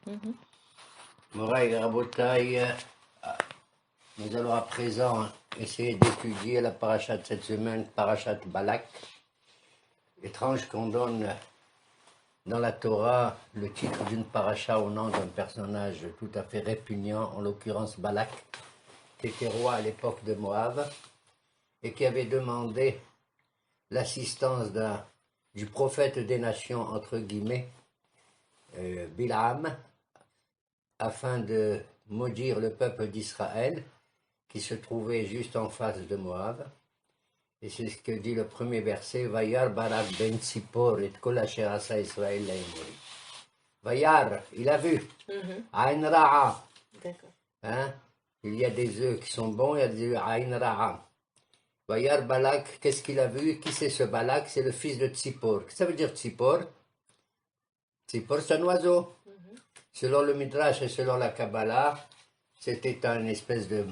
Mhm. Moraï Rabotaï, nous allons à présent essayer d'étudier la paracha de cette semaine, parachat Balak. Étrange qu'on donne dans la Torah le titre d'une paracha au nom d'un personnage tout à fait répugnant, en l'occurrence Balak, qui était roi à l'époque de Moab et qui avait demandé l'assistance du prophète des nations, entre guillemets, Bilam, afin de maudire le peuple d'Israël qui se trouvait juste en face de Moab. Et c'est ce que dit le premier verset, Vayar Barak ben Tzipor et kol asher asa Israël laimori. Vayar, il a vu, Mhm. Ain Ra'a, D'accord. hein? Il y a des œufs qui sont bons, il y a des œufs Ain Ra'a. Vayar Balak, qu'est-ce qu'il a vu? Qui c'est ce Balak? C'est le fils de Tzipor. Qu'est-ce que ça veut dire Tzipor? Tzipor, c'est un oiseau. Mhm. Selon le Midrash et selon la Kabbalah, c'était un espèce de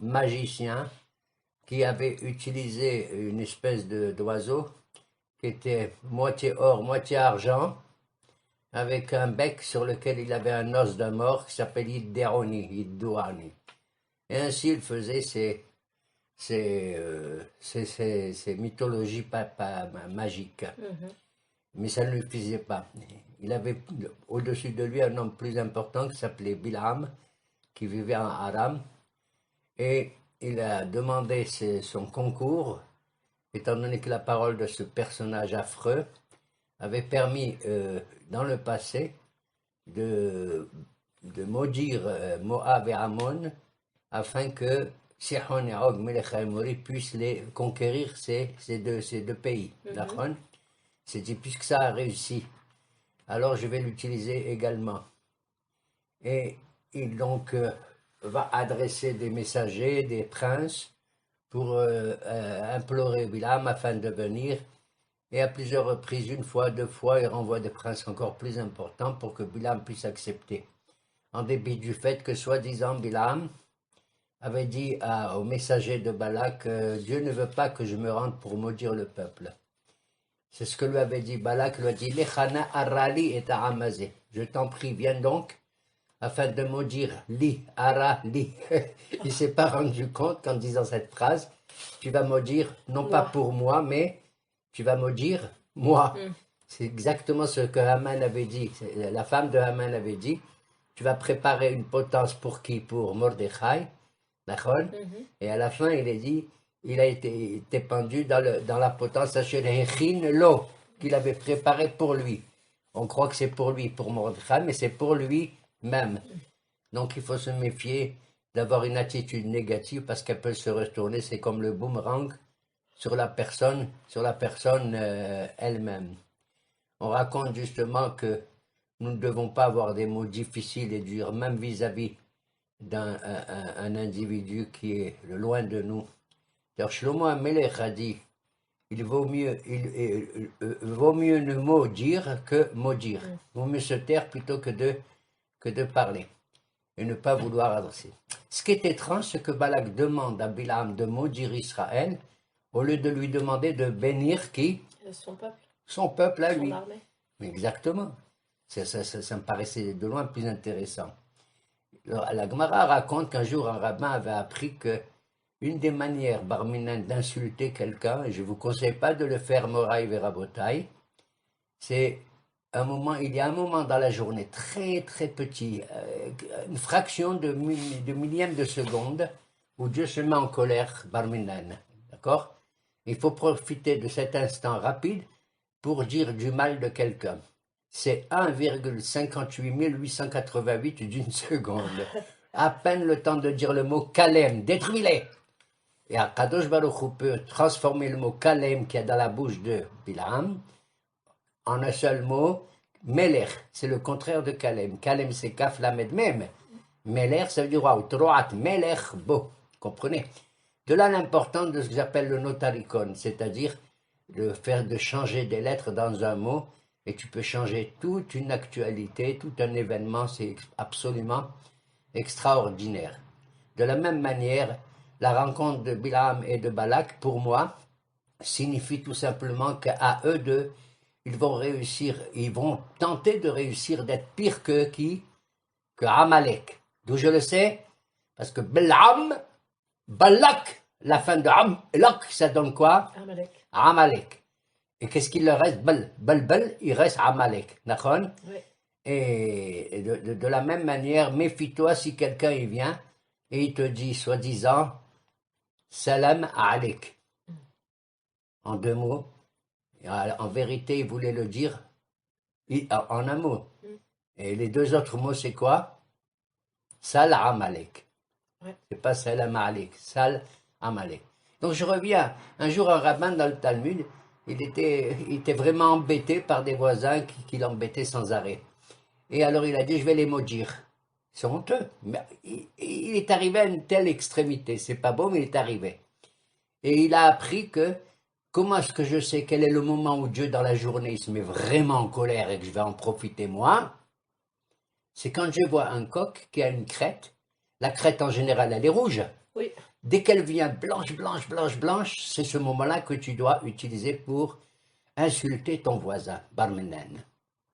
magicien qui avait utilisé une espèce d'oiseau qui était moitié or, moitié argent, avec un bec sur lequel il avait un os d'un mort qui s'appelle Yiddouani. Et ainsi il faisait ses mythologies magiques. Mhm. Mais ça ne lui plaisait pas. Il avait au-dessus de lui un homme plus important qui s'appelait Bilam, qui vivait en Aram, et il a demandé son concours, étant donné que la parole de ce personnage affreux avait permis dans le passé de maudire Moab et Ammon afin que Sihon et Og, Melech Haemori, puissent les conquérir ces deux pays. Mhm. C'est dit, puisque ça a réussi, alors je vais l'utiliser également. Et il donc va adresser des messagers, des princes, pour implorer Bilam afin de venir. Et à plusieurs reprises, une fois, deux fois, il renvoie des princes encore plus importants pour que Bilam puisse accepter. En dépit du fait que, soi-disant, Bilam avait dit au messager de Balak, Dieu ne veut pas que je me rende pour maudire le peuple. C'est ce que lui avait dit Balak, lui a dit, Lechana arali et ta'amazé. Je t'en prie, viens donc, afin de maudire li, ara, li. Il ne s'est pas rendu compte qu'en disant cette phrase, tu vas maudire, non pas Moi. pour moi, mais tu vas maudire moi. Mm. C'est exactement ce que Haman avait dit. La femme de Haman avait dit, tu vas préparer une potence pour qui? Pour Mordechai. D'accord? Mhm. Et à la fin, il est dit, il a été pendu dans la potence Asher l'eau qu'il avait préparée pour lui. On croit que c'est pour lui, pour Mordechai, mais c'est pour lui même. Donc il faut se méfier d'avoir une attitude négative parce qu'elle peut se retourner. C'est comme le boomerang sur la personne elle-même. On raconte justement que nous ne devons pas avoir des mots difficiles et durs, même vis-à-vis d'un un individu qui est loin de nous. D'ailleurs, Shlomo Amelech a dit, il vaut mieux ne maudire que maudire. Mm. Il vaut mieux se taire plutôt que de parler et ne pas vouloir adresser. Ce qui est étrange, c'est que Balak demande à Bilam de maudire Israël au lieu de lui demander de bénir qui? Son peuple, Son peuple à son lui. armée. Exactement. Ça me paraissait de loin plus intéressant. La Gemara raconte qu'un jour un rabbin avait appris que une des manières barminan d'insulter quelqu'un, et je ne vous conseille pas de le faire Moraï Verabotai, c'est il y a un moment dans la journée très très petit, une fraction de millième de seconde où Dieu se met en colère, barminan, d'accord? Il faut profiter de cet instant rapide pour dire du mal de quelqu'un. C'est 1,58 d'une seconde. À peine le temps de dire le mot Kalem, détruis-les. Et Akadosh Baruch Hu peut transformer le mot Kalem qui est dans la bouche de Bilam en un seul mot, Melech. C'est le contraire de Kalem. Kalem c'est Kaf Lamed Mem. Melech ça veut dire waouh, Troat, Melech, beau. Comprenez? De là l'importance de ce que j'appelle le notaricon, c'est-à-dire le faire de changer des lettres dans un mot, et tu peux changer toute une actualité, tout un événement, c'est absolument extraordinaire. De la même manière, la rencontre de Bilam et de Balak, pour moi, signifie tout simplement qu'à eux deux, ils vont réussir, ils vont tenter de réussir d'être pire que qui? que Amalek. D'où je le sais? Parce que Belam, Balak, la fin de Lak, ça donne quoi? Amalek. Amalek. Et qu'est-ce qu'il leur reste? Bel, il reste Amalek. D'accord? Oui. Et de la même manière, méfie-toi si quelqu'un y vient et il te dit, soi-disant, Salam Alek. En deux mots. En vérité, il voulait le dire en un mot. Et les deux autres mots, c'est quoi? Salam Alek. Ouais. C'est pas Salam Alek, Salam Alek. Donc je reviens. Un jour, un rabbin dans le Talmud, il était vraiment embêté par des voisins qui l'embêtaient sans arrêt. Et alors il a dit, je vais les maudire. Ils sont honteux. Mais il est arrivé à une telle extrémité. C'est pas beau, mais il est arrivé. Et il a appris que, comment est-ce que je sais quel est le moment où Dieu, dans la journée, il se met vraiment en colère et que je vais en profiter moi? C'est quand je vois un coq qui a une crête. La crête, en général, elle est rouge. Oui. Dès qu'elle vient blanche, c'est ce moment-là que tu dois utiliser pour insulter ton voisin, barmenen.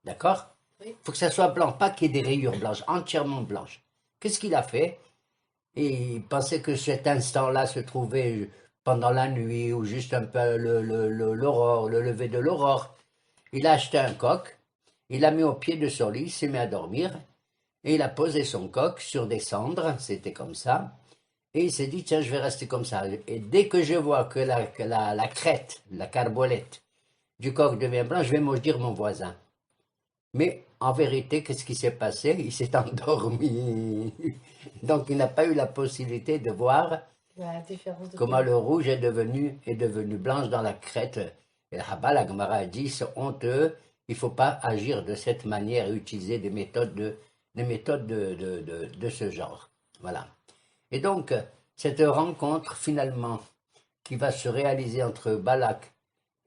D'accord? Il faut que ça soit blanc, pas qu'il y ait des rayures blanches, entièrement blanches. Qu'est-ce qu'il a fait? Et il pensait que cet instant-là se trouvait pendant la nuit ou juste un peu l'aurore, le lever de l'aurore. Il a acheté un coq, il l'a mis au pied de son lit, il s'est mis à dormir, et il a posé son coq sur des cendres, c'était comme ça, et il s'est dit, tiens, je vais rester comme ça. Et dès que je vois que la crête, la carbolette du coq devient blanche, je vais maudire mon voisin. Mais en vérité, qu'est-ce qui s'est passé? Il s'est endormi. Donc il n'a pas eu la possibilité de voir La différence de comment couleur. le rouge est devenu blanche dans la crête. Et là-bas, la Gemara a dit, c'est honteux, il ne faut pas agir de cette manière et utiliser des méthodes de ce genre. Voilà. Et donc, cette rencontre, finalement, qui va se réaliser entre Balak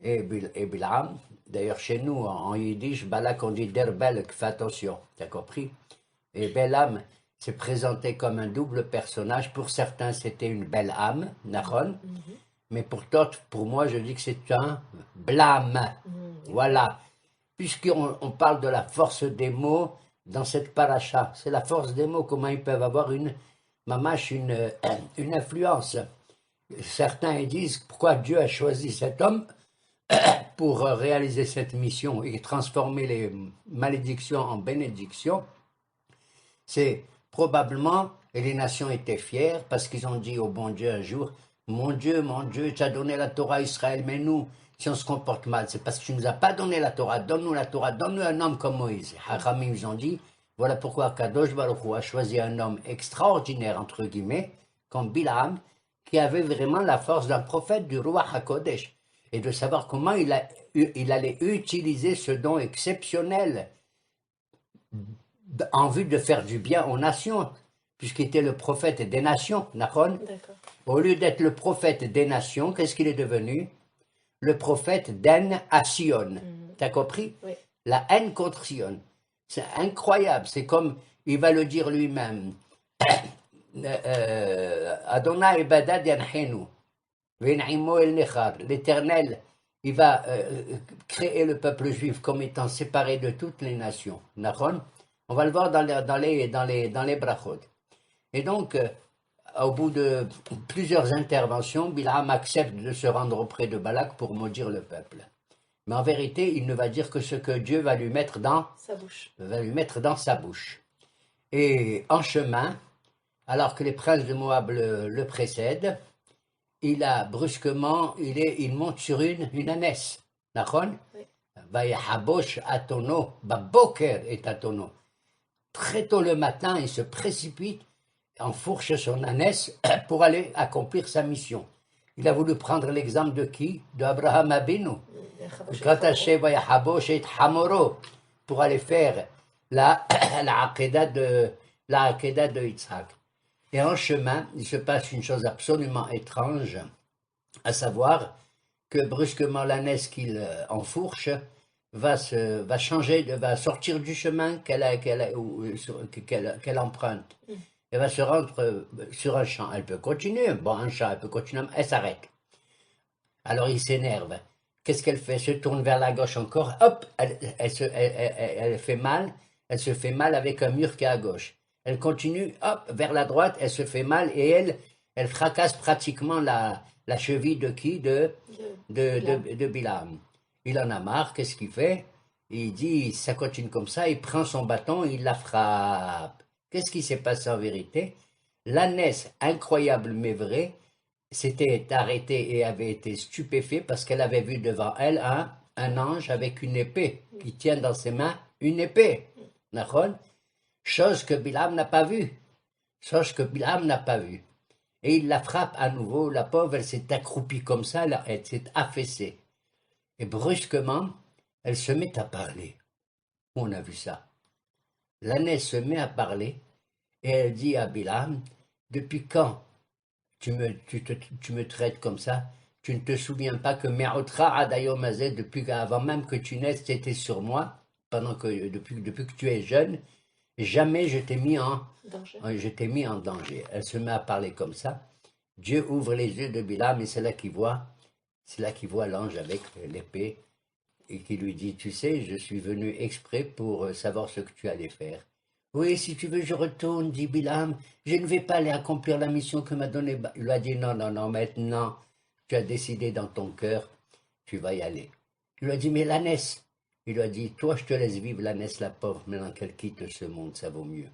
et Bilam, d'ailleurs chez nous, en yiddish, Balak, on dit Der Belk, fais attention, tu as compris? Et Bilam s'est présenté comme un double personnage. Pour certains, c'était une belle âme, Nahon, mais pour d'autres, pour moi, je dis que c'est un blâme. Voilà. Puisqu'on parle de la force des mots dans cette paracha, c'est la force des mots, comment ils peuvent avoir une influence. Certains ils disent pourquoi Dieu a choisi cet homme pour réaliser cette mission et transformer les malédictions en bénédictions. C'est probablement, et les nations étaient fières parce qu'ils ont dit au bon Dieu un jour, mon Dieu, tu as donné la Torah à Israël, mais nous, si on se comporte mal, c'est parce que tu ne nous as pas donné la Torah, donne-nous la Torah, donne-nous un homme comme Moïse. Hachamim, ils ont dit, voilà pourquoi Kadosh Baruch Hu a choisi un homme extraordinaire, entre guillemets, comme Bilam, qui avait vraiment la force d'un prophète du roi HaKodesh, et de savoir comment il allait utiliser ce don exceptionnel en vue de faire du bien aux nations, puisqu'il était le prophète des nations, Nahon. Au lieu d'être le prophète des nations, qu'est-ce qu'il est devenu? Le prophète d'En à Sion. T'as compris? Oui. La haine contre Sion. C'est incroyable. C'est comme, il va le dire lui-même, Adonai Badad Yanchenu, Ven'imo El Nechar. L'Éternel, il va créer le peuple juif comme étant séparé de toutes les nations. Nahon? On va le voir dans les brachot. Et donc, au bout de plusieurs interventions, Bilam accepte de se rendre auprès de Balak pour maudire le peuple. Mais en vérité, il ne va dire que ce que Dieu va lui mettre dans sa bouche. Et en chemin, alors que les princes de Moab le précèdent, il monte sur une ânesse. Nachon? Vayahabosh atono, baboker et atono. Très tôt le matin, il se précipite, enfourche son ânesse pour aller accomplir sa mission. Il a voulu prendre l'exemple de qui? De Abraham Abinu. Pour aller faire la Akedah de Yitzhak. Et en chemin, il se passe une chose absolument étrange, à savoir que brusquement l'ânesse qu'il enfourche va sortir du chemin qu'elle emprunte. Elle va se rendre sur un champ. Elle peut continuer, elle s'arrête. Alors il s'énerve. Qu'est-ce qu'elle fait? Elle se tourne vers la gauche encore, hop, elle se fait mal avec un mur qui est à gauche. Elle continue, hop, vers la droite, elle se fait mal et elle fracasse pratiquement la cheville de qui? De Bilam. Il en a marre, qu'est-ce qu'il fait? Il dit, ça continue comme ça, il prend son bâton, il la frappe. Qu'est-ce qui s'est passé en vérité? L'ânesse, incroyable mais vrai, s'était arrêtée et avait été stupéfait parce qu'elle avait vu devant elle un ange avec une épée, qui tient dans ses mains une épée. D'accord? Chose que Bilam n'a pas vue. Chose que Bilam n'a pas vue. Et il la frappe à nouveau. La pauvre, elle s'est accroupie comme ça, elle s'est affaissée. Et brusquement, elle se met à parler. On a vu ça. L'ânesse se met à parler et elle dit à Bilam, depuis quand tu me traites comme ça? Tu ne te souviens pas que Me'otra Adayomazet, depuis qu'avant même que tu naisses, tu étais sur moi, depuis que tu es jeune, jamais je t'ai mis en danger. Elle se met à parler comme ça. Dieu ouvre les yeux de Bilam et c'est là qu'il voit l'ange avec l'épée et qui lui dit, tu sais, je suis venu exprès pour savoir ce que tu allais faire. Oui, si tu veux, je retourne, dit Bilam. Je ne vais pas aller accomplir la mission que m'a donnée. Il lui a dit, non, non, non, maintenant, tu as décidé dans ton cœur, tu vas y aller. Il lui a dit, mais l'ânesse. Il lui a dit, toi, je te laisse vivre l'ânesse, la pauvre, maintenant qu'elle quitte ce monde, ça vaut mieux.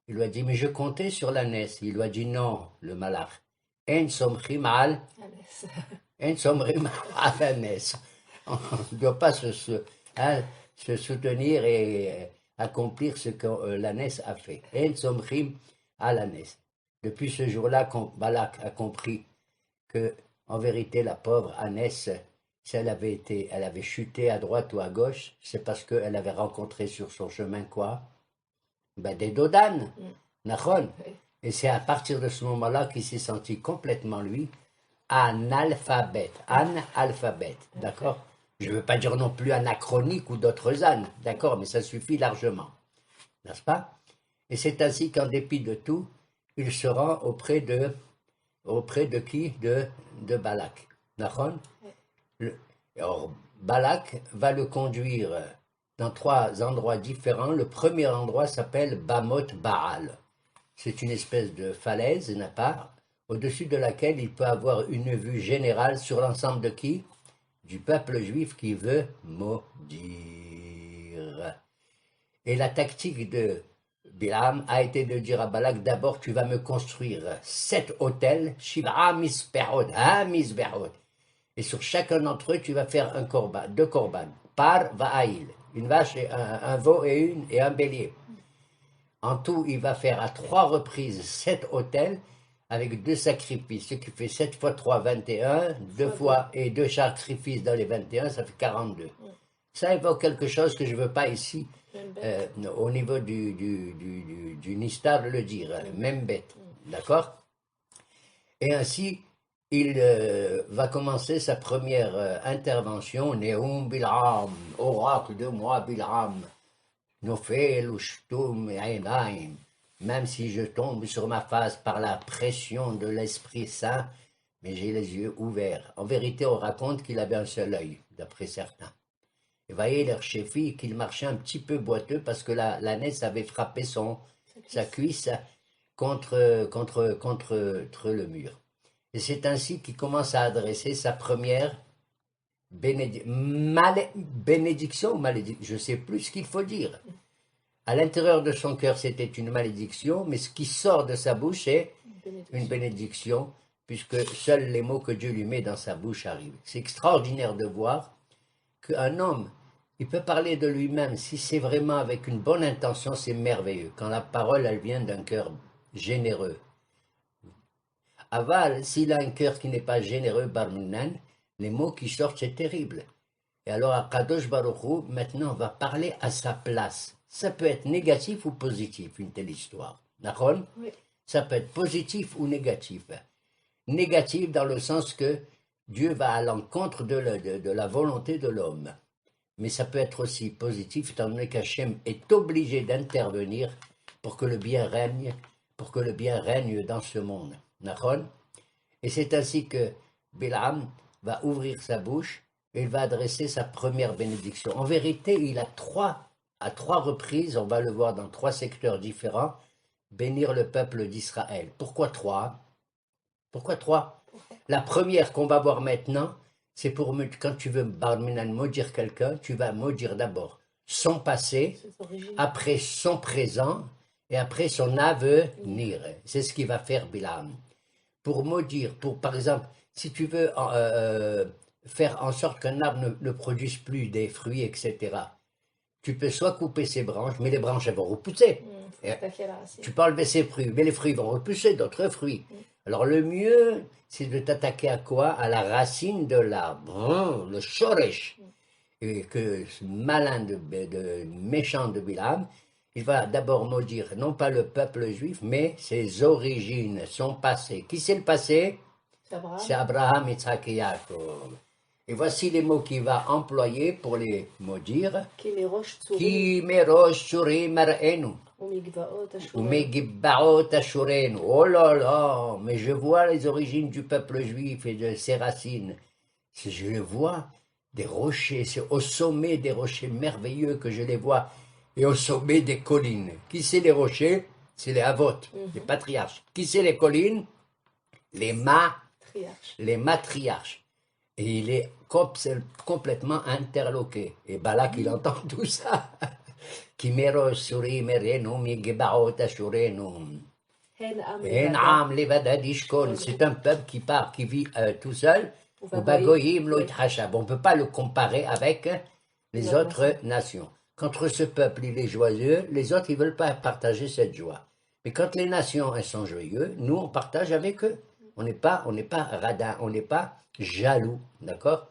Il lui a dit, mais je comptais sur l'ânesse. Il lui a dit, non, le malach. En somrim al l'ânesse. On ne doit pas se soutenir et accomplir ce que l'ânesse a fait. En somrim à l'ânesse. Depuis ce jour-là, Balak a compris que, en vérité, la pauvre ânesse, si elle avait chuté à droite ou à gauche, c'est parce qu'elle avait rencontré sur son chemin quoi? Ben, des dodanes, nachon. Et c'est à partir de ce moment-là qu'il s'est senti complètement, lui, analphabète, d'accord? Je ne veux pas dire non plus anachronique ou d'autres ânes, d'accord, mais ça suffit largement, n'est-ce pas? Et c'est ainsi qu'en dépit de tout, il se rend auprès de qui? De Balak, d'accord? Alors, Balak va le conduire dans 3 endroits différents. Le premier endroit s'appelle Bamoth Baal. C'est une espèce de falaise, n'est-ce pas, au-dessus de laquelle il peut avoir une vue générale sur l'ensemble de qui? Du peuple juif qui veut maudire. Et la tactique de Bilam a été de dire à Balak, d'abord tu vas me construire 7 hôtels, Shiv'a Misperot, et sur chacun d'entre eux tu vas faire 2 korban, par Va'aïl, une vache, un veau et un bélier. En tout, il va faire à 3 reprises 7 hôtels avec 2 sacrifices, ce qui fait 7 fois 3, 21, 2 fois et 2 sacrifices dans les 21, ça fait 42. Ça évoque quelque chose que je ne veux pas ici, au niveau du Nistar, le dire, même bête, d'accord? Et ainsi, il va commencer sa première intervention, Neum Bil'am, oracle de moi Bil'am. Nofel ou shtum einaim, même si je tombe sur ma face par la pression de l'Esprit Saint, mais j'ai les yeux ouverts. En vérité, on raconte qu'il avait un seul œil, d'après certains. Et voyez leur chefi qu'il marchait un petit peu boiteux parce que l'ânesse avait frappé sa cuisse contre le mur. Et c'est ainsi qu'il commence à adresser sa première bénédiction ou malédiction, je ne sais plus ce qu'il faut dire. À l'intérieur de son cœur, c'était une malédiction, mais ce qui sort de sa bouche est une bénédiction, puisque seuls les mots que Dieu lui met dans sa bouche arrivent. C'est extraordinaire de voir qu'un homme, il peut parler de lui-même, si c'est vraiment avec une bonne intention, c'est merveilleux, quand la parole, elle vient d'un cœur généreux. Aval, s'il a un cœur qui n'est pas généreux, Barminan, les mots qui sortent, c'est terrible. Et alors, Akadosh Baruch Hu, maintenant, va parler à sa place. Ça peut être négatif ou positif, une telle histoire. D'accord? Oui. Ça peut être positif ou négatif. Négatif dans le sens que Dieu va à l'encontre de la volonté de l'homme. Mais ça peut être aussi positif, étant donné qu'Hachem est obligé d'intervenir pour que le bien règne dans ce monde. D'accord? Et c'est ainsi que Bilam va ouvrir sa bouche et il va adresser sa première bénédiction. En vérité, il a à trois reprises, on va le voir dans 3 secteurs différents, bénir le peuple d'Israël. Pourquoi 3? Pourquoi 3? La première qu'on va voir maintenant, c'est pour quand tu veux bar minan maudire quelqu'un, tu vas maudire d'abord son passé, après son présent et après son avenir. C'est ce qu'il va faire Bilam. Pour maudire, par exemple, si tu veux faire en sorte qu'un arbre ne produise plus des fruits, etc., tu peux soit couper ses branches, mais les branches elles vont repousser. Tu peux enlever ses fruits, mais les fruits vont repousser d'autres fruits. Alors le mieux, c'est de t'attaquer à quoi? À la racine de l'arbre, le shoresh. Et que ce malin méchant de Bilam, il va d'abord maudire non pas le peuple juif, mais ses origines, son passé. Qui c'est le passé? C'est Abraham, Yitzhak et Yaakov. Et voici les mots qu'il va employer pour les maudire. Ki merosh tsurim mar'enu. Umegibbaot ashurenu. Oh là là, mais je vois les origines du peuple juif et de ses racines. Si je les vois, des rochers, c'est au sommet des rochers merveilleux que je les vois, et au sommet des collines. Qui c'est les rochers? C'est les Havot, les patriarches. Qui c'est les collines? Les matriarches. Et il est complètement interloqué. Et Balak, il entend tout ça. C'est un peuple qui part, qui vit tout seul. On ne peut pas le comparer avec les autres nations. Quand ce peuple il est joyeux, les autres ils ne veulent pas partager cette joie. Mais quand les nations elles sont joyeuses, nous on partage avec eux. On n'est pas radin, on n'est pas jaloux, d'accord?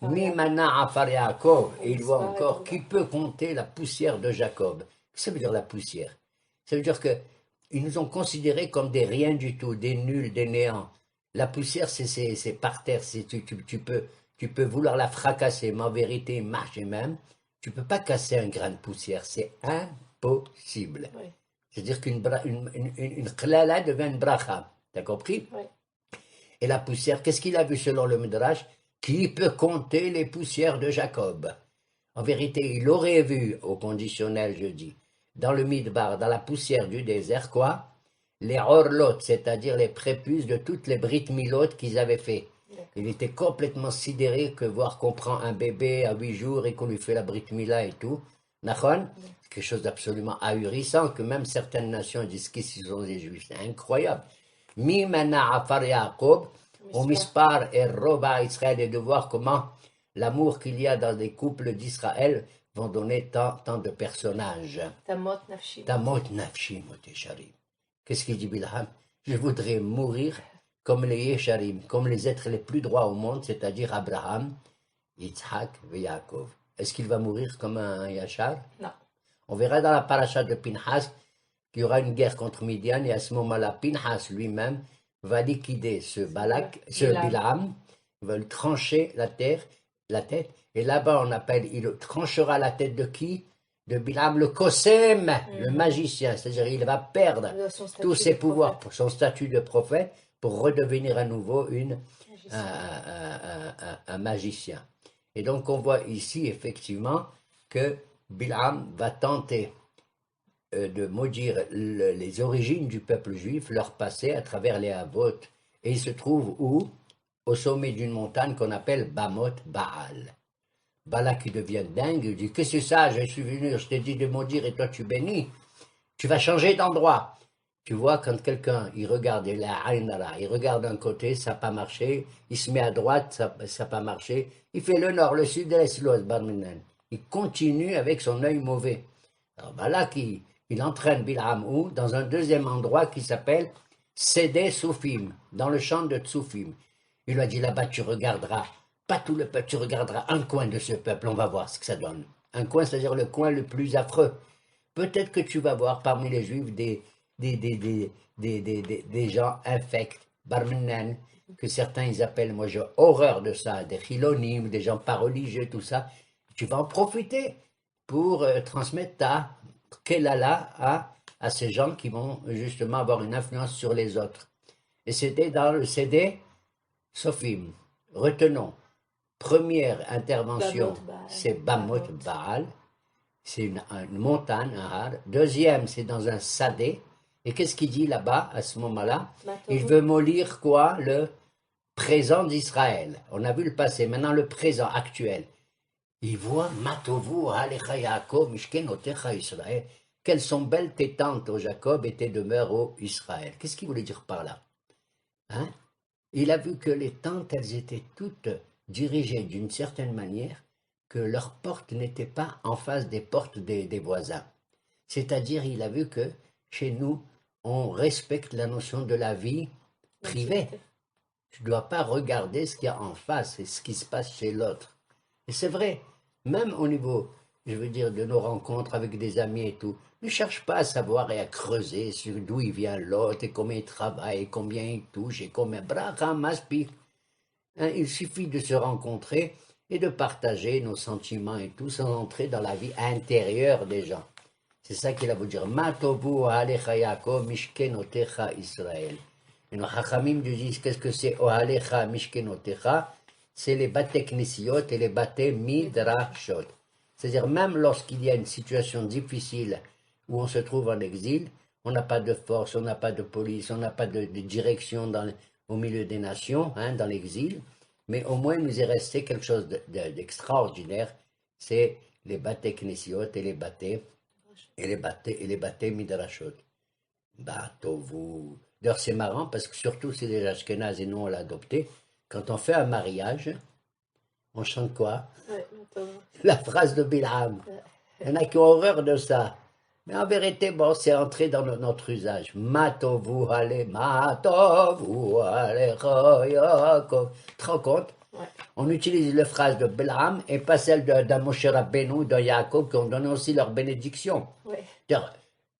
Mimana afar Yaakov, et il voit encore qui peut compter la poussière de Jacob. Qu'est-ce que ça veut dire la poussière? Ça veut dire que ils nous ont considérés comme des rien du tout, des nuls, des néants. La poussière, c'est par terre. Tu peux vouloir la fracasser, mais en vérité, marcher même. Tu ne peux pas casser un grain de poussière. C'est impossible. Oui. C'est-à-dire qu'une klala devient une bracha. T'as compris? Oui. Et la poussière, qu'est-ce qu'il a vu selon le Midrash? Qui peut compter les poussières de Jacob? En vérité, il aurait vu, au conditionnel, je dis, dans le Midbar, dans la poussière du désert, quoi? Les orlotes, c'est-à-dire les prépuces de toutes les Brit Milot qu'ils avaient fait. Il était complètement sidéré que voir qu'on prend un bébé à 8 jours et qu'on lui fait la Brit Mila et tout. Nachon? C'est quelque chose d'absolument ahurissant que même certaines nations disent qu'ils sont des juifs. C'est incroyable. Mimana afar Yaakov, au mispar et roba Israël, et de voir comment l'amour qu'il y a dans les couples d'Israël vont donner tant de personnages. Tamot nafshi, motesharim. Qu'est-ce qu'il dit Bilham? Je voudrais mourir comme les Yesharim, comme les êtres les plus droits au monde, c'est-à-dire Abraham, Yitzhak et Yaakov. Est-ce qu'il va mourir comme un Yachar? Non. On verra dans la paracha de Pinhas qu'il y aura une guerre contre Midian, et à ce moment-là, Pinhas lui-même va liquider ce Bilham, il va lui trancher la tête, et là-bas on appelle, il tranchera la tête de qui? De Bilham le Kosem, le magicien, c'est-à-dire il va perdre tous ses pouvoirs pour son statut de prophète pour redevenir à nouveau un magicien. Et donc on voit ici effectivement que Bilham va tenter de maudire les origines du peuple juif, leur passé à travers les Havot. Et il se trouve où? Au sommet d'une montagne qu'on appelle Bamot Baal. Balak qui devient dingue, il dit, qu'est-ce que c'est ça? Je suis venu, je t'ai dit de maudire et toi tu bénis. Tu vas changer d'endroit. Tu vois, quand quelqu'un, il regarde, il regarde d'un côté, ça n'a pas marché, il se met à droite, ça n'a pas marché, il fait le nord, le sud, l'est, l'ouest, Barminan. Il continue avec son œil mauvais. Alors Balak, il entraîne Bilham où? Dans un deuxième endroit qui s'appelle Sédé Soufim, dans le champ de Tsoufim. Il lui a dit, là-bas tu regarderas, pas tout le peuple, tu regarderas un coin de ce peuple, on va voir ce que ça donne. Un coin, c'est-à-dire le coin le plus affreux. Peut-être que tu vas voir parmi les Juifs des gens infects, barminan, que certains ils appellent, moi j'ai horreur de ça, des chilonim, des gens pas religieux, tout ça. Tu vas en profiter pour transmettre ta kelala à ces gens qui vont justement avoir une influence sur les autres. Et c'était dans le CD Sophim. Retenons, première intervention, c'est Bamot Baal. c'est une montagne, un har. Deuxième, c'est dans un sadé. Et qu'est-ce qu'il dit là-bas, à ce moment-là? Il veut mollir quoi? Le présent d'Israël. On a vu le passé, maintenant le présent actuel. Il voit Matovu, Alecha Yaakov, Mishkenotecha Israël. Quelles sont belles tes tentes, ô Jacob, et tes demeures, ô Israël. Qu'est-ce qu'il voulait dire par là? Hein? Il a vu que les tentes, elles étaient toutes dirigées d'une certaine manière, que leurs portes n'étaient pas en face des portes des voisins. C'est-à-dire, il a vu que chez nous, on respecte la notion de la vie privée. Tu ne dois pas regarder ce qu'il y a en face et ce qui se passe chez l'autre. Et c'est vrai, même au niveau, je veux dire, de nos rencontres avec des amis et tout, ne cherche pas à savoir et à creuser sur d'où il vient l'autre et combien il travaille, et combien il touche et combien... Hein, il suffit de se rencontrer et de partager nos sentiments et tout sans entrer dans la vie intérieure des gens. C'est ça qu'il a voulu dire. Matovu alecha Yaakov mishkenotecha Israël. Et nos Chachamim disent qu'est-ce que c'est Ohalecha mishkenotecha? C'est les baté knesiot et les baté midrashot. C'est-à-dire même lorsqu'il y a une situation difficile où on se trouve en exil, on n'a pas de force, on n'a pas de police, on n'a pas de direction au milieu des nations, hein, dans l'exil, mais au moins il nous est resté quelque chose d'extraordinaire, c'est les baté knesiot et les baté midrashot. Batovu. D'ailleurs, c'est marrant parce que surtout c'est des Ashkénazes et nous on l'a adopté. Quand on fait un mariage, on chante quoi? La phrase de Bilham. Il y en a qui ont horreur de ça. Mais en vérité, bon, c'est entré dans notre usage. Matovu ale, Yaakov. Tu te rends compte? On utilise la phrase de Bilham et pas celle d'un Moshe Rabbeinu, d'un Yaakov qui ont donné aussi leur bénédiction.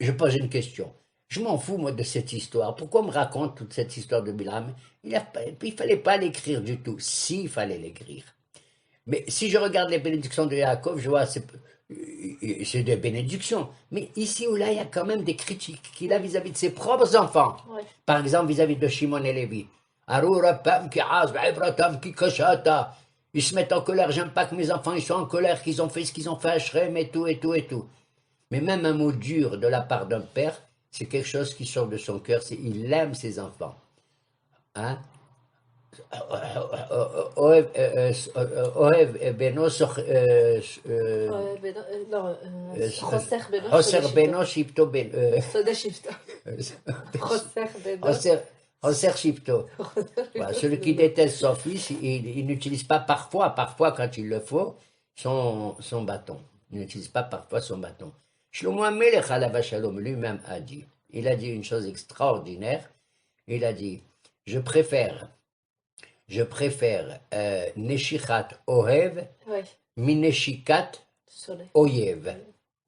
Je pose une question. Je m'en fous, moi, de cette histoire. Pourquoi on me raconte toute cette histoire de Bilham? Il ne fallait pas l'écrire du tout. Si, il fallait l'écrire. Mais si je regarde les bénédictions de Yaakov, je vois, c'est des bénédictions. Mais ici ou là, il y a quand même des critiques qu'il a vis-à-vis de ses propres enfants. Par exemple, vis-à-vis de Shimon et Lévi. Ils se mettent en colère. J'aime pas que mes enfants ils soient en colère, qu'ils ont fait ce qu'ils ont fait à Shrem et tout, et tout, et tout. Mais même un mot dur de la part d'un père, c'est quelque chose qui sort de son cœur, il aime ses enfants. Hein? Ohev beno Hoser beno shipto ben Hoser shipto. Celui qui déteste son fils, il n'utilise pas parfois quand il le faut, son bâton. Il n'utilise pas parfois son bâton. Shlomo HaMelech alav shalom lui-même a dit, il a dit une chose extraordinaire, il a dit, je préfère Neshichat Ohev, Mineshikat Oyev.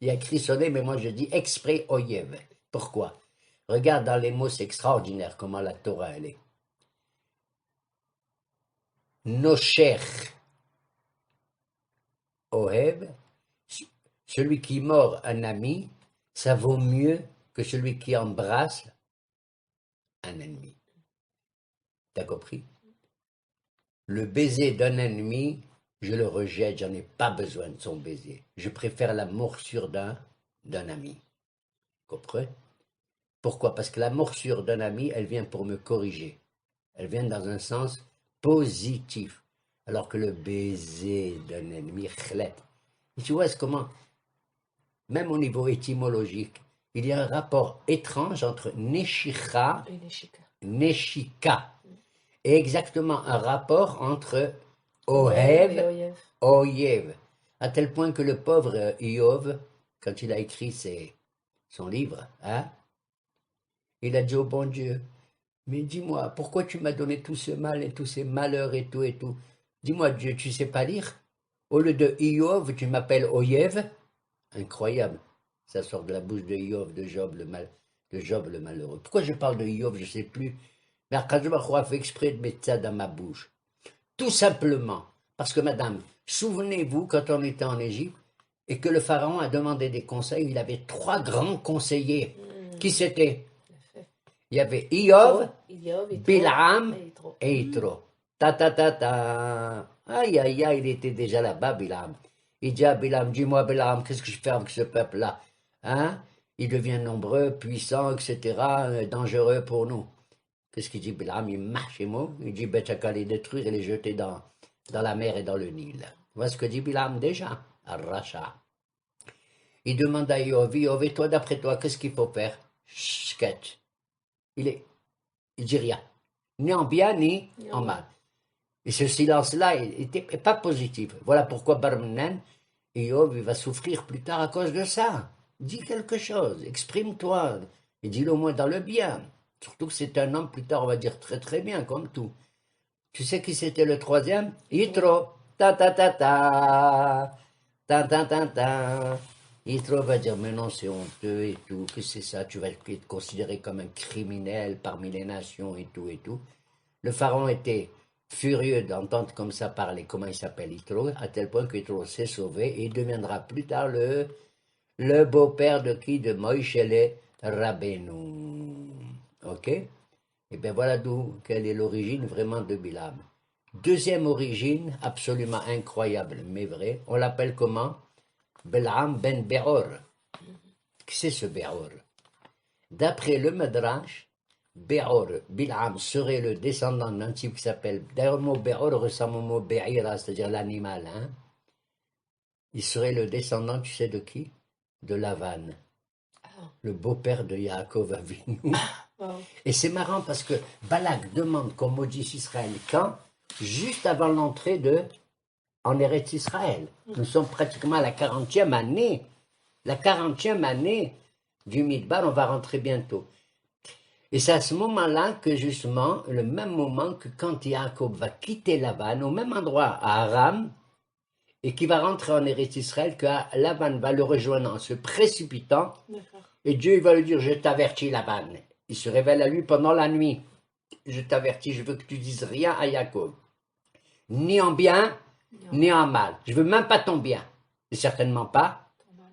Il y a écrit sonné, mais moi je dis exprès Oyev. Pourquoi? Regarde dans les mots, c'est extraordinaire comment la Torah elle est. Noshech Ohev, celui qui mord un ami, ça vaut mieux que celui qui embrasse un ennemi. T'as compris? Le baiser d'un ennemi, je le rejette, j'en ai pas besoin de son baiser. Je préfère la morsure d'un ami. Comprenez? Pourquoi? Parce que la morsure d'un ami, elle vient pour me corriger. Elle vient dans un sens positif. Alors que le baiser d'un ennemi, chlet. Et tu vois comment, même au niveau étymologique, il y a un rapport étrange entre Neshicha et Neshika. Et exactement un rapport entre Ohev et Oyev. À tel point que le pauvre Iov, quand il a écrit son livre, hein, il a dit au bon Dieu, mais dis-moi, pourquoi tu m'as donné tout ce mal et tous ces malheurs et tout et tout? Dis-moi Dieu, tu sais pas lire? Au lieu de Iov, tu m'appelles Oyev? Incroyable. Ça sort de la bouche de Iov, de Job le malheureux. Pourquoi je parle de Iov, je ne sais plus. Mais Akadosh Baruch Hu a fait exprès de mettre ça dans ma bouche. Tout simplement, parce que madame, souvenez-vous quand on était en Égypte et que le pharaon a demandé des conseils, il avait 3 grands conseillers. Qui c'était? Il y avait Iov, Bilham et Yitro. Ta ta ta ta. Aïe aïe aïe, il était déjà là-bas, Bilham. Il dit à Bilam, dis-moi Bilam, qu'est-ce que je fais avec ce peuple-là? Hein? Il devient nombreux, puissant, etc., dangereux pour nous. Qu'est-ce qu'il dit Bilam? Il marche, il dit, ben, t'as qu'à les détruire et les jeter dans la mer et dans le Nil. Voilà ce que dit Bilam déjà, à Racha. Il demande à Yov, et toi, d'après toi, qu'est-ce qu'il faut faire? Chut. Il dit rien, ni en bien, ni en mal. Et ce silence-là n'était pas positif. Voilà pourquoi Barmenan, Yov, il va souffrir plus tard à cause de ça. Dis quelque chose, exprime-toi, et dis-le au moins dans le bien. Surtout que c'est un homme, plus tard, on va dire très très bien, comme tout. Tu sais qui c'était le troisième? Yitro. Ta ta ta ta. Ta ta ta ta. Yitro va dire, mais non, c'est honteux et tout, que c'est ça, tu vas être considéré comme un criminel parmi les nations et tout et tout. Le pharaon était furieux d'entendre comme ça parler, comment il s'appelle Yitro, à tel point que Yitro s'est sauvé et il deviendra plus tard le beau-père de qui? De Moïse Rabbeinu. Ok? Et bien voilà d'où, quelle est l'origine vraiment de Bilam. Deuxième origine, absolument incroyable, mais vrai, on l'appelle comment? Bilam ben Beor. Qui c'est ce Beor? D'après le Midrash, Beor, Bilam serait le descendant d'un type qui s'appelle, d'ailleurs le mot Beor ressemble au mot Be'ira, c'est-à-dire l'animal. Hein? Il serait le descendant, tu sais de qui? De Lavan, le beau-père de Yaakov Avinu. Et c'est marrant parce que Balak demande qu'on maudisse Israël quand? Juste avant l'entrée en Eretz Israël. Nous sommes pratiquement à la 40e année. La 40e année du Midbar, on va rentrer bientôt. Et c'est à ce moment-là que justement, le même moment que quand Yaakov va quitter Lavan, au même endroit à Aram, et qui va rentrer en Eretz Israël, que Lavan va le rejoindre en se précipitant, et Dieu va lui dire, je t'avertis Lavan. Il se révèle à lui pendant la nuit. Je t'avertis, je veux que tu dises rien à Yaakov. Ni en bien, ni en mal. Je veux même pas ton bien. Et certainement pas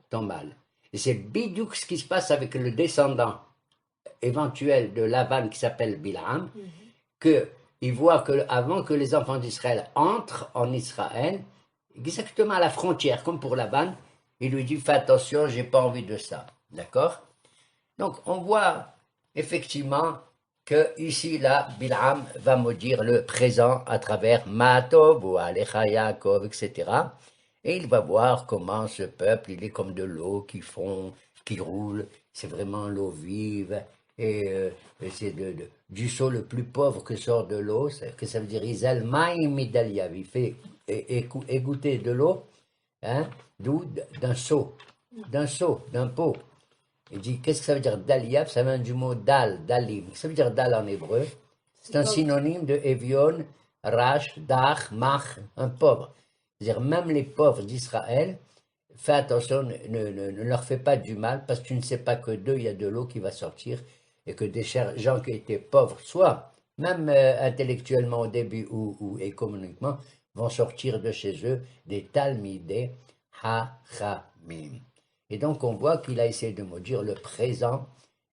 ton mal. Et c'est bidouk ce qui se passe avec le descendant éventuel de Lavan qui s'appelle Bilam, qu'il voit que avant que les enfants d'Israël entrent en Israël, exactement à la frontière, comme pour Lavan, il lui dit, fais attention, j'ai pas envie de ça. D'accord? Donc, on voit effectivement que ici, là, Bilam va maudire le présent à travers Matov ou Alecha Yaakov, etc. Et il va voir comment ce peuple, il est comme de l'eau qui fond, qui roule. C'est vraiment l'eau vive. Et c'est du seau le plus pauvre que sort de l'eau. Que ça veut dire Isal Maïm Midaliav. Il fait égoutter de l'eau, hein, d'où d'un seau, d'un pot. Il dit, qu'est-ce que ça veut dire Daliav? Ça vient du mot dal, dalim. Ça veut dire dal en hébreu. C'est un synonyme de Evion, Rash, Dach, Mach, un pauvre. C'est-à-dire, même les pauvres d'Israël, fais attention, ne leur fais pas du mal, parce que tu ne sais pas que d'eux, il y a de l'eau qui va sortir, et que des gens qui étaient pauvres, soit même intellectuellement au début ou économiquement, vont sortir de chez eux des Talmidei Hachamim. Et donc on voit qu'il a essayé de maudire le présent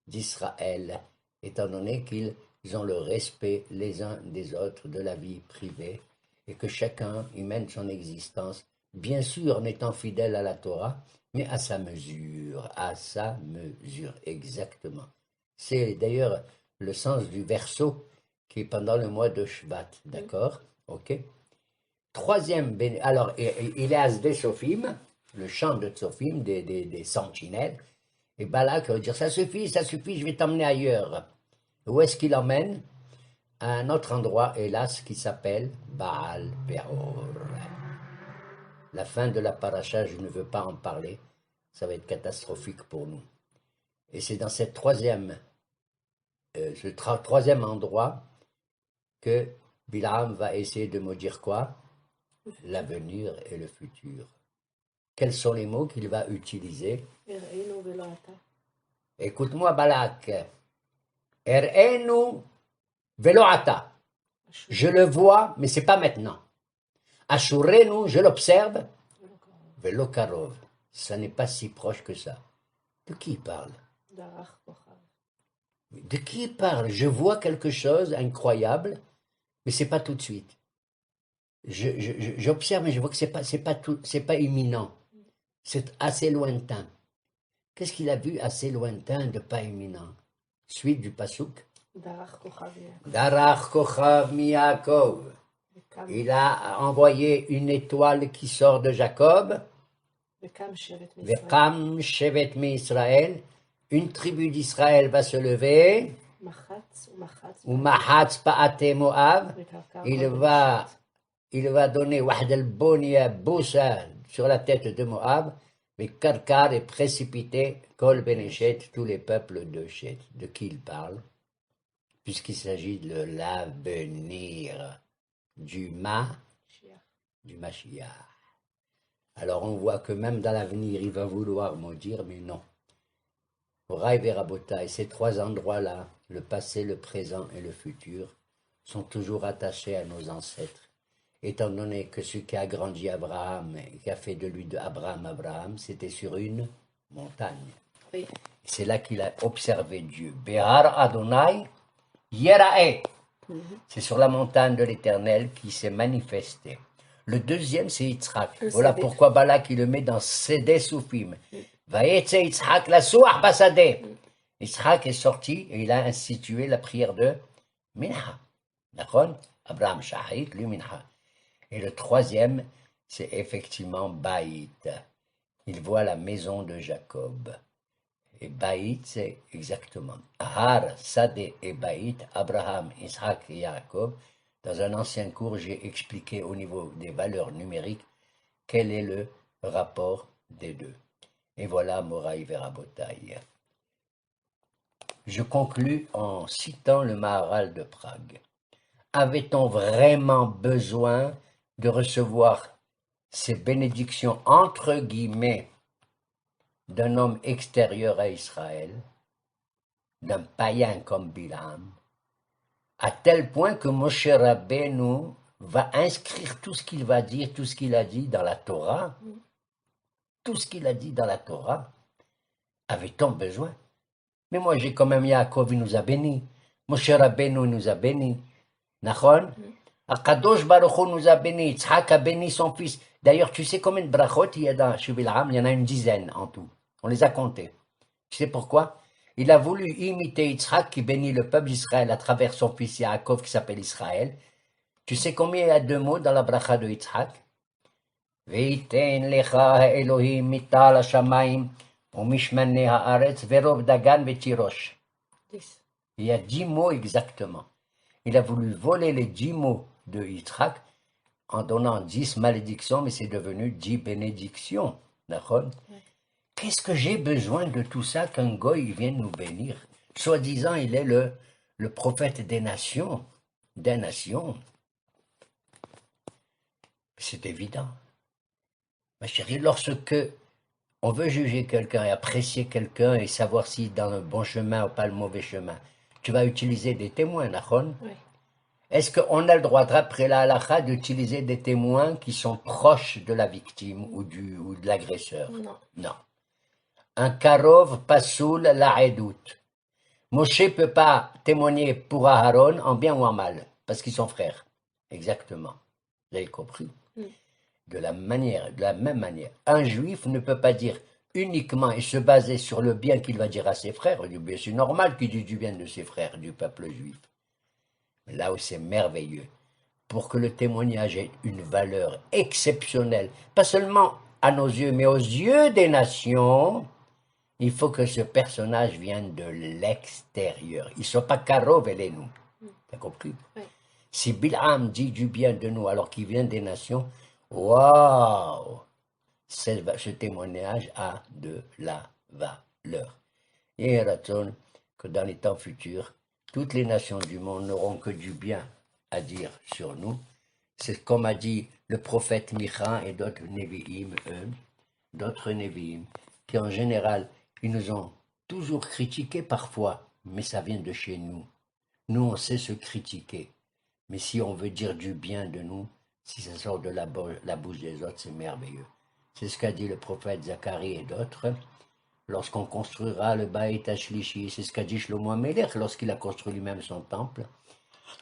d'Israël, étant donné qu'ils ont le respect les uns des autres de la vie privée, et que chacun y mène son existence, bien sûr en étant fidèle à la Torah, mais à sa mesure, exactement. C'est d'ailleurs le sens du verseau qui est pendant le mois de Shvat, d'accord? Ok. Troisième, alors il est Asdé Sophim, le chant de Tsophim, des sentinelles, et Balak va dire, ça suffit, je vais t'emmener ailleurs. Où est-ce qu'il emmène? À un autre endroit, hélas, qui s'appelle Baal Peor. La fin de la paracha, je ne veux pas en parler, ça va être catastrophique pour nous. Et c'est dans ce troisième endroit que Bilam va essayer de maudire quoi? L'avenir et le futur. Quels sont les mots qu'il va utiliser? Écoute-moi, Balak. Er'enu veloata. Je le vois, mais c'est pas maintenant. Ashurenu, je l'observe. Velokarov. Ça n'est pas si proche que ça. De qui il parle? De qui il parle? Je vois quelque chose incroyable, mais c'est pas tout de suite. j'observe, mais je vois que c'est pas imminent. C'est assez lointain. Qu'est-ce qu'il a vu assez lointain de pas imminent? Suite du pasuk. Darach Kochav Yaakov. Darach Kochav Miyakov. Vekam Il a envoyé une étoile qui sort de Jacob. Vekam Shevet Misraël. Vekam Shevet Israël. Une tribu d'Israël va se lever. Machatz ou Machatz. Ou Mahatz Pa'ate Moab. Vekarkar Il va donner Wahd al-Bonia Boussa sur la tête de Moab. Mais Karkar est précipité, Kol Beneshet, tous les peuples de Shet. De qui il parle? Puisqu'il s'agit de l'avenir du Mashiach. Alors on voit que même dans l'avenir, il va vouloir maudire, mais non. Horaï Verabota, et ces trois endroits-là, le passé, le présent et le futur, sont toujours attachés à nos ancêtres. Étant donné que ce qui a grandi Abraham et qui a fait de lui de Abraham, c'était sur une montagne. Oui. C'est là qu'il a observé Dieu. Behar Adonai Yerae. C'est sur la montagne de l'Éternel qui s'est manifesté. Le deuxième, c'est Yitzhak. Voilà pourquoi Balak il le met dans Sédé Soufim. Vaïtse Yitzhak la Souah Basadé. Yitzhak est sorti et il a institué la prière de Minha. D'accord? Abraham Shahid, lui Minha. Et le troisième, c'est effectivement Baït. Il voit la maison de Jacob. Et Baït, c'est exactement Har, Sadeh et Baït, Abraham, Isaac et Jacob. Dans un ancien cours, j'ai expliqué au niveau des valeurs numériques quel est le rapport des deux. Et voilà Moraï Verabotaï. Je conclus en citant le Maharal de Prague. Avait-on vraiment besoin de recevoir ces bénédictions entre guillemets d'un homme extérieur à Israël, d'un païen comme Bilam, à tel point que Moshe Rabbeinu va inscrire tout ce qu'il va dire, tout ce qu'il a dit dans la Torah, tout ce qu'il a dit dans la Torah, avait-on besoin? Mais moi j'ai quand même Yaakov, il nous a bénis, Moshe Rabbeinu nous a bénis, Nachon? Akadosh Baruch Hu nous a bénis, Yitzhak a béni son fils. D'ailleurs, tu sais combien de brachot il y a dans Shubilam? Il y en a une dizaine en tout. On les a comptés. Tu sais pourquoi? Il a voulu imiter Yitzhak qui bénit le peuple d'Israël à travers son fils Yaakov qui s'appelle Israël. Tu sais combien il y a de mots dans la bracha de Yitzhak? Veiten lecha Elohim mital hashamayim umishmane haaretz verov dagan vetirosh. Il y a 10 mots exactement. Il a voulu voler les 10 mots de Yitzhak en donnant 10 malédictions, mais c'est devenu 10 bénédictions. D'accord? Qu'est-ce que j'ai besoin de tout ça qu'un goy vienne nous bénir? Soi-disant, il est le prophète des nations. C'est évident. Ma chérie, lorsque on veut juger quelqu'un et apprécier quelqu'un et savoir s'il est dans le bon chemin ou pas le mauvais chemin, tu vas utiliser des témoins, Nachon? Oui. Est-ce qu'on a le droit, d'après la halakha, d'utiliser des témoins qui sont proches de la victime ou de l'agresseur? Non. Non. Un karov pasoul la edout. Moshe ne peut pas témoigner pour Aaron en bien ou en mal, parce qu'ils sont frères. Exactement. Vous avez compris? De la même manière. Un juif ne peut pas dire uniquement et se baser sur le bien qu'il va dire à ses frères. C'est normal qu'il dise du bien de ses frères, du peuple juif. Mais là où c'est merveilleux, pour que le témoignage ait une valeur exceptionnelle, pas seulement à nos yeux, mais aux yeux des nations, il faut que ce personnage vienne de l'extérieur. Il ne soit pas karov et nous. T'as compris? Oui. Si Bilham dit du bien de nous alors qu'il vient des nations, waouh! Ce témoignage a de la valeur. Et Raton, que dans les temps futurs, toutes les nations du monde n'auront que du bien à dire sur nous. C'est comme a dit le prophète Micha et d'autres Nevi'im, qui en général, ils nous ont toujours critiqués parfois, mais ça vient de chez nous. Nous, on sait se critiquer. Mais si on veut dire du bien de nous, si ça sort de la bouche des autres, c'est merveilleux. C'est ce qu'a dit le prophète Zacharie et d'autres. Lorsqu'on construira le Baït Ashlishi, c'est ce qu'a dit Shlomo Amelech lorsqu'il a construit lui-même son temple.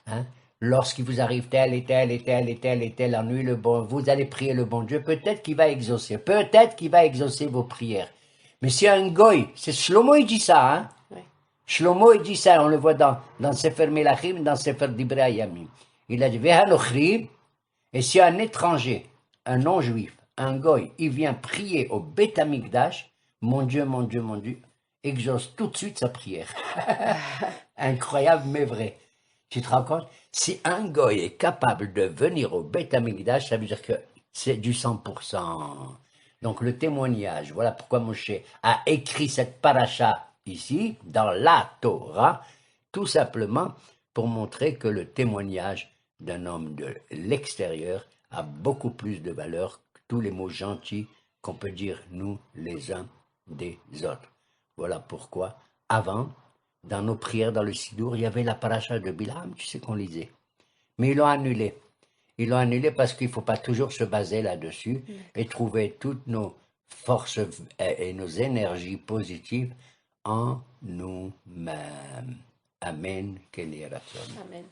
Hein? lorsqu'il vous arrive tel et tel et tel et tel et tel ennui, vous allez prier le bon Dieu, peut-être qu'il va exaucer, vos prières. Mais si un goy, c'est Shlomo il dit ça, hein? Oui. Shlomo il dit ça, on le voit dans Sefer Melachim, dans Sefer Divrei Hayamim. Il a dit, Vehanochri, et si un étranger, un non-juif, un goy, il vient prier au Beth Amikdash, mon Dieu, exauce tout de suite sa prière. Incroyable mais vrai. Tu te rends compte? Si un goy est capable de venir au Beth Amikdash, ça veut dire que c'est du 100%. Donc le témoignage, voilà pourquoi Moshe a écrit cette paracha ici, dans la Torah, tout simplement pour montrer que le témoignage d'un homme de l'extérieur a beaucoup plus de valeur que tous les mots gentils qu'on peut dire nous les uns des autres. Voilà pourquoi, avant, dans nos prières dans le Sidour, il y avait la paracha de Bilam, tu sais qu'on lisait. Mais ils l'ont annulé. Ils l'ont annulé parce qu'il ne faut pas toujours se baser là-dessus et trouver toutes nos forces et nos énergies positives en nous-mêmes. Amen. Quel est Amen.